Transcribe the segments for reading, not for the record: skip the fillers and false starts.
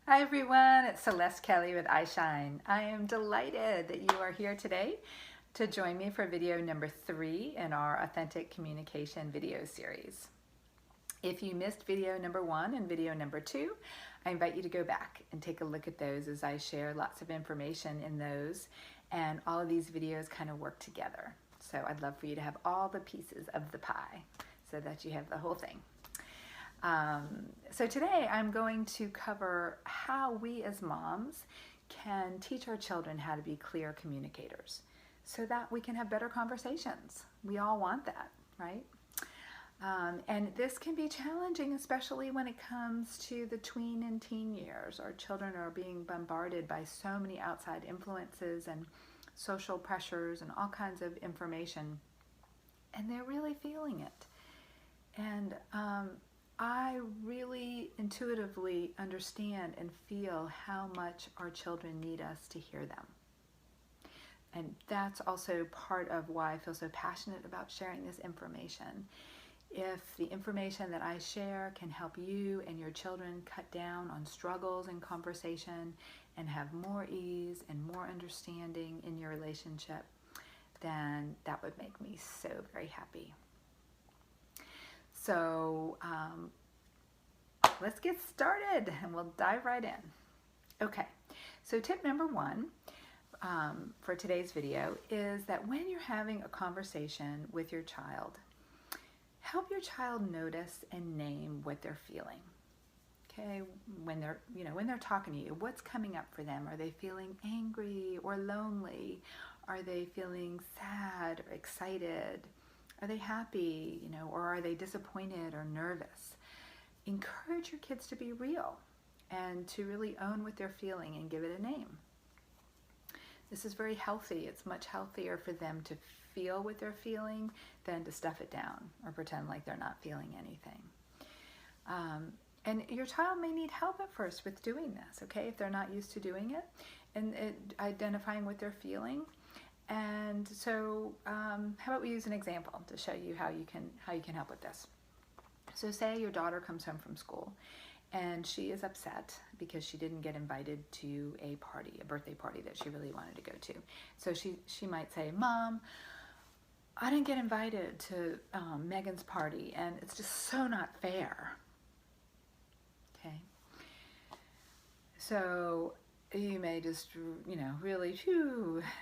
Hi everyone, it's Celeste Kelly with iShine. I am delighted that you are here today to join me for video number 3 in our Authentic Communication video series. If you missed video number 1 and video number 2, I invite you to go back and take a look at those as I share lots of information in those, and all of these videos kind of work together. So I'd love for you to have all the pieces of the pie so that you have the whole thing. So today I'm going to cover how we as moms can teach our children how to be clear communicators so that we can have better conversations. We all want that, right? And this can be challenging, especially when it comes to the tween and teen years. Our children are being bombarded by so many outside influences and social pressures and all kinds of information, and they're really feeling it. And I really intuitively understand and feel how much our children need us to hear them. And that's also part of why I feel so passionate about sharing this information. If the information that I share can help you and your children cut down on struggles in conversation and have more ease and more understanding in your relationship, then that would make me so very happy. So let's get started and we'll dive right in. Okay, so tip number 1 for today's video is that when you're having a conversation with your child, help your child notice and name what they're feeling. Okay, when they're talking to you, what's coming up for them? Are they feeling angry or lonely? Are they feeling sad or excited? Are they happy, or are they disappointed or nervous? Encourage your kids to be real and to really own what they're feeling and give it a name. This is very healthy. It's much healthier for them to feel what they're feeling than to stuff it down or pretend like they're not feeling anything. And your child may need help at first with doing this, okay, if they're not used to doing it, and identifying what they're feeling. And so how about we use an example to show you how you can help with this. So say your daughter comes home from school and she is upset because she didn't get invited to a birthday party that she really wanted to go to. So she might say, "Mom, I didn't get invited to Megan's party and it's just so not fair." Okay. So you may just, really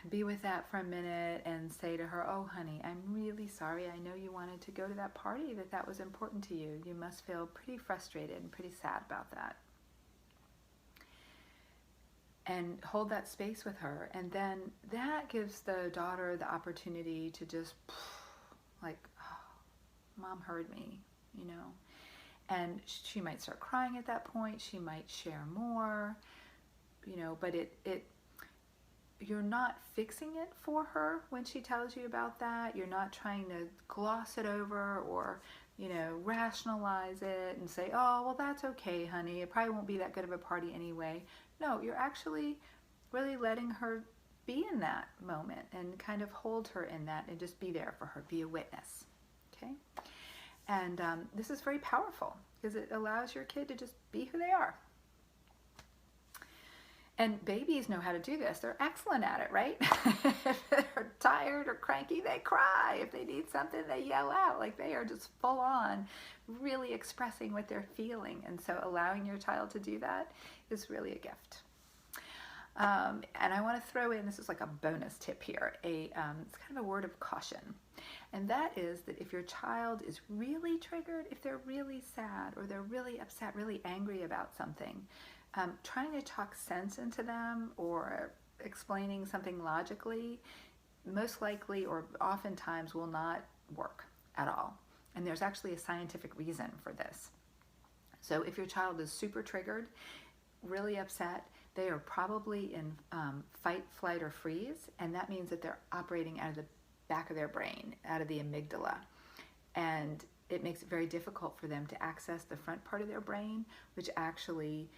be with that for a minute and say to her, "Oh, honey, I'm really sorry. I know you wanted to go to that party, that was important to you. You must feel pretty frustrated and pretty sad about that." And hold that space with her. And then that gives the daughter the opportunity to just, like, oh, Mom heard me, And she might start crying at that point. She might share more. But you're not fixing it for her when she tells you about that. You're not trying to gloss it over or, rationalize it and say, "Oh, well, that's okay, honey. It probably won't be that good of a party anyway." No, you're actually really letting her be in that moment and kind of hold her in that and just be there for her, be a witness, okay? And this is very powerful because it allows your kid to just be who they are. And babies know how to do this. They're excellent at it, right? If they're tired or cranky, they cry. If they need something, they yell out. Like, they are just full on, really expressing what they're feeling. And so allowing your child to do that is really a gift. And I want to throw in, this is like a bonus tip here, it's kind of a word of caution. And that is that if your child is really triggered, if they're really sad or they're really upset, really angry about something, trying to talk sense into them or explaining something logically most likely or oftentimes will not work at all. And there's actually a scientific reason for this. So if your child is super triggered, really upset, they are probably in fight, flight, or freeze, and that means that they're operating out of the back of their brain, out of the amygdala. And it makes it very difficult for them to access the front part of their brain, which actually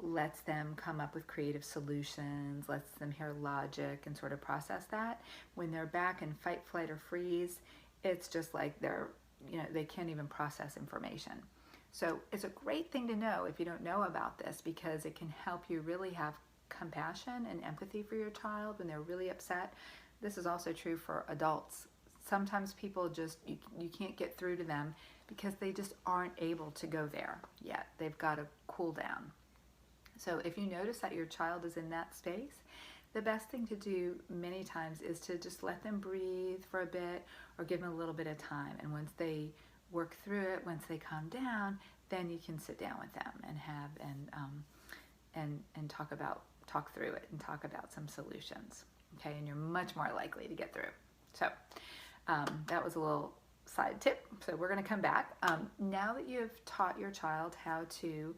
lets them come up with creative solutions, lets them hear logic and sort of process that. When they're back in fight, flight, or freeze, it's just like they can't even process information. So it's a great thing to know if you don't know about this, because it can help you really have compassion and empathy for your child when they're really upset. This is also true for adults. Sometimes people just, you can't get through to them because they just aren't able to go there yet. They've got to cool down. So if you notice that your child is in that space, the best thing to do many times is to just let them breathe for a bit, or give them a little bit of time. And once they work through it, once they calm down, then you can sit down with them and have and talk through it and talk about some solutions. Okay, and you're much more likely to get through. So that was a little side tip. So we're going to come back. Now that you've taught your child how to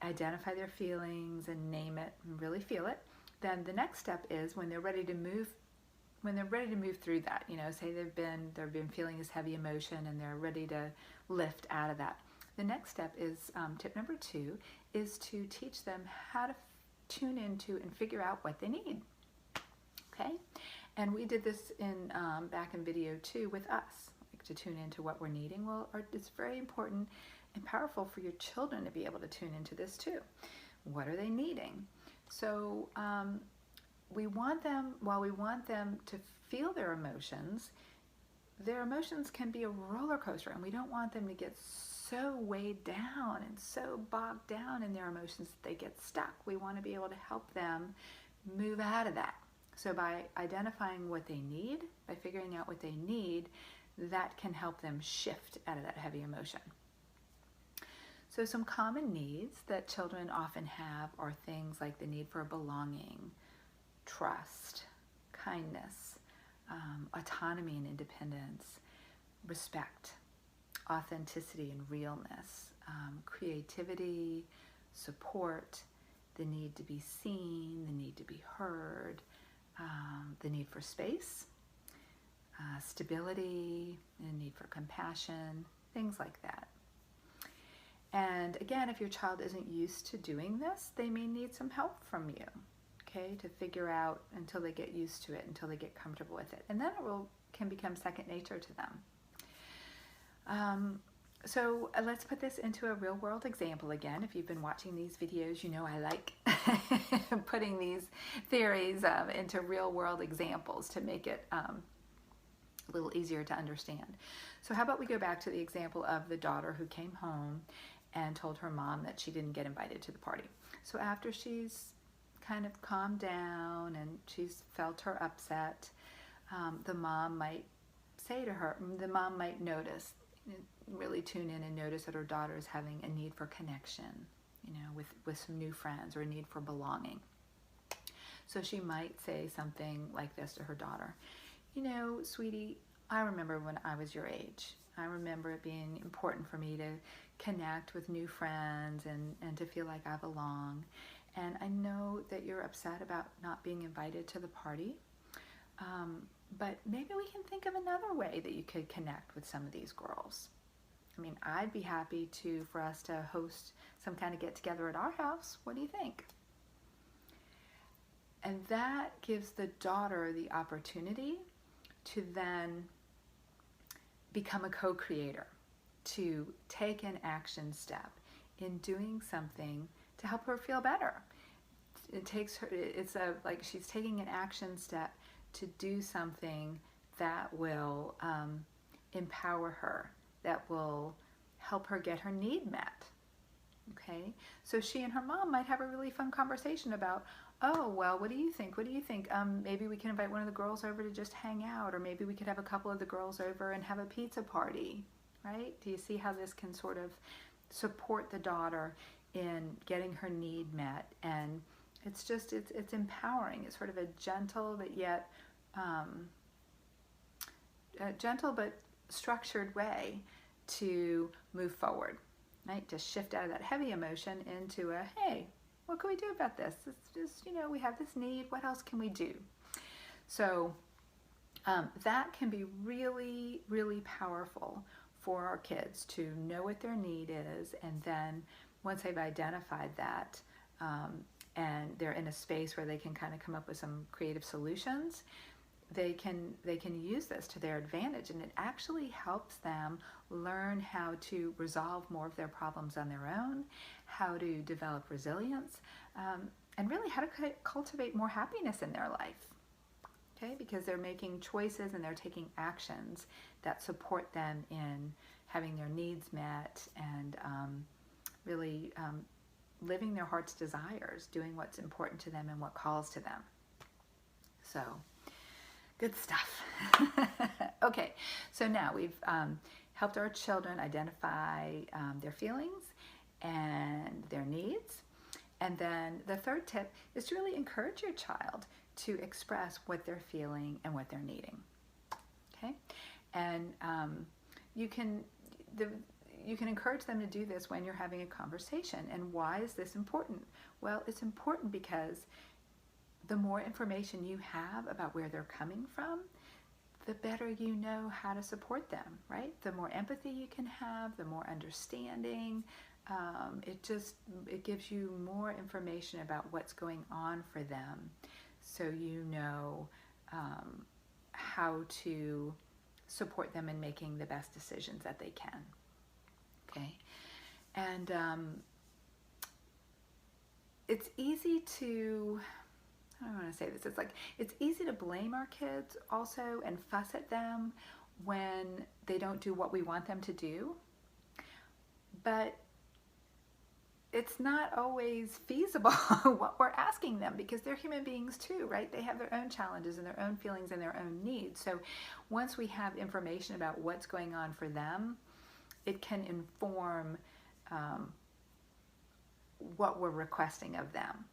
identify their feelings and name it and really feel it, then the next step is when they're ready to move through that, say they've been feeling this heavy emotion and they're ready to lift out of that. The next step is, tip number 2, is to teach them how to tune into and figure out what they need. Okay? And we did this in back in video 2 with us, like to tune into what we're needing. Well, it's very important and powerful for your children to be able to tune into this too. What are they needing? So while we want them to feel their emotions can be a roller coaster, and we don't want them to get so weighed down and so bogged down in their emotions that they get stuck. We want to be able to help them move out of that. So by identifying what they need, by figuring out what they need, that can help them shift out of that heavy emotion. So some common needs that children often have are things like the need for belonging, trust, kindness, autonomy and independence, respect, authenticity and realness, creativity, support, the need to be seen, the need to be heard, the need for space, stability, the need for compassion, things like that. And again, if your child isn't used to doing this, they may need some help from you, okay, to figure out until they get used to it, until they get comfortable with it. And then it can become second nature to them. So let's put this into a real world example again. If you've been watching these videos, you know I like putting these theories into real world examples to make it a little easier to understand. So how about we go back to the example of the daughter who came home and told her mom that she didn't get invited to the party. So after she's kind of calmed down and she's felt her upset, the mom might notice, really tune in and notice that her daughter is having a need for connection, with some new friends, or a need for belonging. So she might say something like this to her daughter: sweetie, I remember when I was your age. I remember it being important for me to connect with new friends and to feel like I belong. And I know that you're upset about not being invited to the party, but maybe we can think of another way that you could connect with some of these girls. I mean, I'd be happy for us to host some kind of get-together at our house. What do you think? And that gives the daughter the opportunity to then become a co-creator, to take an action step in doing something to help her feel better. Like she's taking an action step to do something that will empower her, that will help her get her need met. Okay, so she and her mom might have a really fun conversation about, oh, well, what do you think? What do you think? Maybe we can invite one of the girls over to just hang out, or maybe we could have a couple of the girls over and have a pizza party, right? Do you see how this can sort of support the daughter in getting her need met? And it's empowering. It's sort of a gentle but yet gentle but structured way to move forward, right? To shift out of that heavy emotion into a, hey, what can we do about this? It's just, we have this need. What else can we do? So that can be really, really powerful for our kids to know what their need is. And then once they've identified that, and they're in a space where they can kind of come up with some creative solutions, they can use this to their advantage, and it actually helps them learn how to resolve more of their problems on their own, how to develop resilience, and really how to cultivate more happiness in their life. Okay, because they're making choices and they're taking actions that support them in having their needs met and really living their heart's desires, doing what's important to them and what calls to them. So, good stuff. Okay, so now we've helped our children identify their feelings and their needs. And then the third tip is to really encourage your child to express what they're feeling and what they're needing. Okay, and you can encourage them to do this when you're having a conversation. And why is this important? Well, it's important because the more information you have about where they're coming from, the better you know how to support them, right? The more empathy you can have, the more understanding. It gives you more information about what's going on for them, so you know how to support them in making the best decisions that they can. Okay, and it's easy to, I don't want to say this, it's easy to blame our kids also and fuss at them when they don't do what we want them to do, but it's not always feasible what we're asking them, because they're human beings too, right? They have their own challenges and their own feelings and their own needs. So once we have information about what's going on for them, it can inform what we're requesting of them,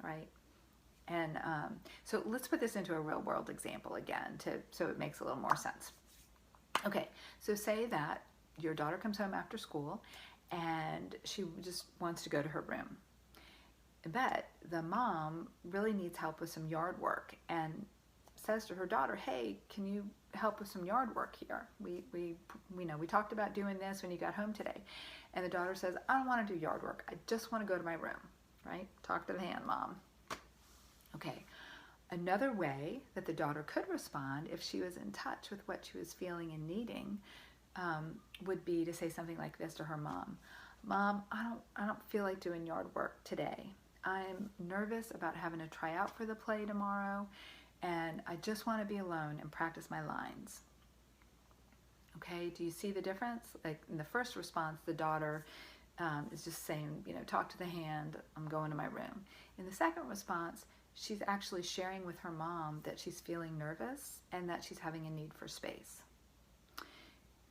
right? And so let's put this into a real world example again, so it makes a little more sense. Okay, so say that your daughter comes home after school and she just wants to go to her room, but the mom really needs help with some yard work and says to her daughter, hey, can you help with some yard work here? We talked about doing this when you got home today. And the daughter says, I don't want to do yard work. I just want to go to my room, right? Talk to the hand, Mom. Okay. Another way that the daughter could respond if she was in touch with what she was feeling and needing would be to say something like this to her mom. Mom, I don't feel like doing yard work today. I'm nervous about having to try out for the play tomorrow, and I just want to be alone and practice my lines. Okay, do you see the difference? Like in the first response, the daughter is just saying, talk to the hand, I'm going to my room. In the second response, she's actually sharing with her mom that she's feeling nervous and that she's having a need for space.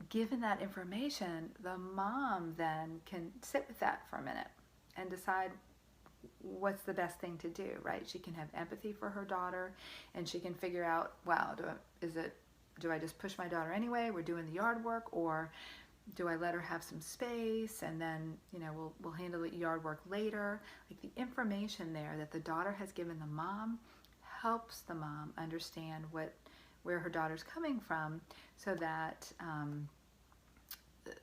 Given that information, the mom then can sit with that for a minute and decide what's the best thing to do, right? She can have empathy for her daughter, and she can figure out, wow, do I just push my daughter anyway? We're doing the yard work, or do I let her have some space and then, we'll handle the yard work later? Like, the information there that the daughter has given the mom helps the mom understand where her daughter's coming from, so that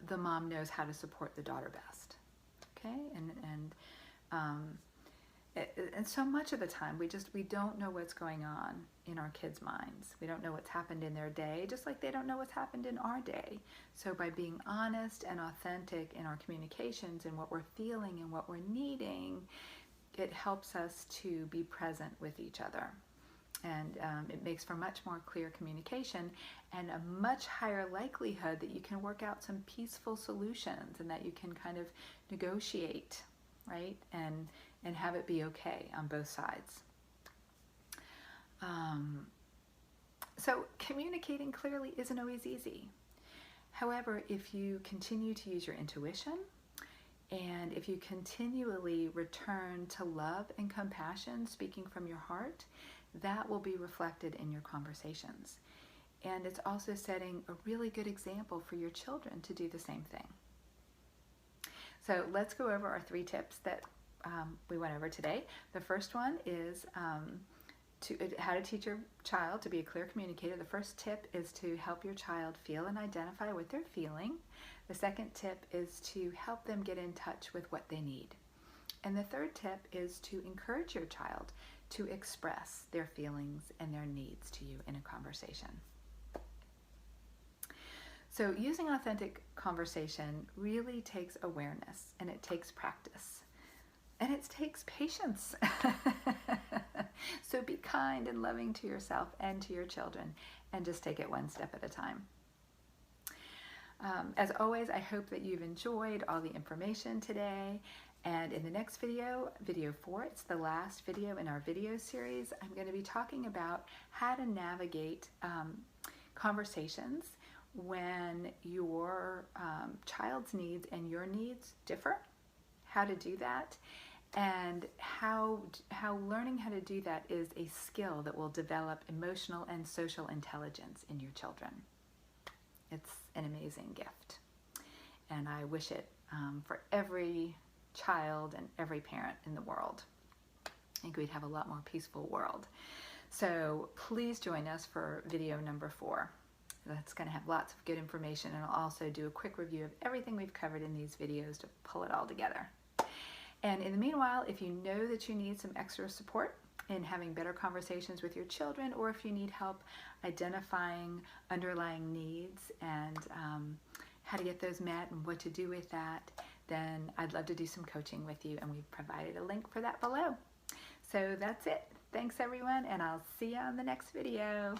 the mom knows how to support the daughter best. Okay, and so much of the time we don't know what's going on in our kids' minds. We don't know what's happened in their day, just like they don't know what's happened in our day. So by being honest and authentic in our communications and what we're feeling and what we're needing, it helps us to be present with each other. And it makes for much more clear communication and a much higher likelihood that you can work out some peaceful solutions and that you can kind of negotiate, right? And have it be okay on both sides. So communicating clearly isn't always easy. However, if you continue to use your intuition, and if you continually return to love and compassion, speaking from your heart, that will be reflected in your conversations. And it's also setting a really good example for your children to do the same thing. So let's go over our 3 tips that we went over today. The first one is how to teach your child to be a clear communicator. The first tip is to help your child feel and identify what they're feeling. The second tip is to help them get in touch with what they need. And the third tip is to encourage your child to express their feelings and their needs to you in a conversation. So using authentic conversation really takes awareness, and it takes practice, and it takes patience. So be kind and loving to yourself and to your children, and just take it one step at a time. As always, I hope that you've enjoyed all the information today. And in the next video, video 4, it's the last video in our video series, I'm going to be talking about how to navigate conversations when your child's needs and your needs differ, how to do that, and how learning how to do that is a skill that will develop emotional and social intelligence in your children. It's an amazing gift, and I wish it for every child and every parent in the world. I think we'd have a lot more peaceful world. So please join us for video number 4. That's going to have lots of good information, and I'll also do a quick review of everything we've covered in these videos to pull it all together. And in the meanwhile, if you know that you need some extra support in having better conversations with your children, or if you need help identifying underlying needs and how to get those met and what to do with that, then I'd love to do some coaching with you, and we've provided a link for that below. So that's it. Thanks everyone, and I'll see you on the next video.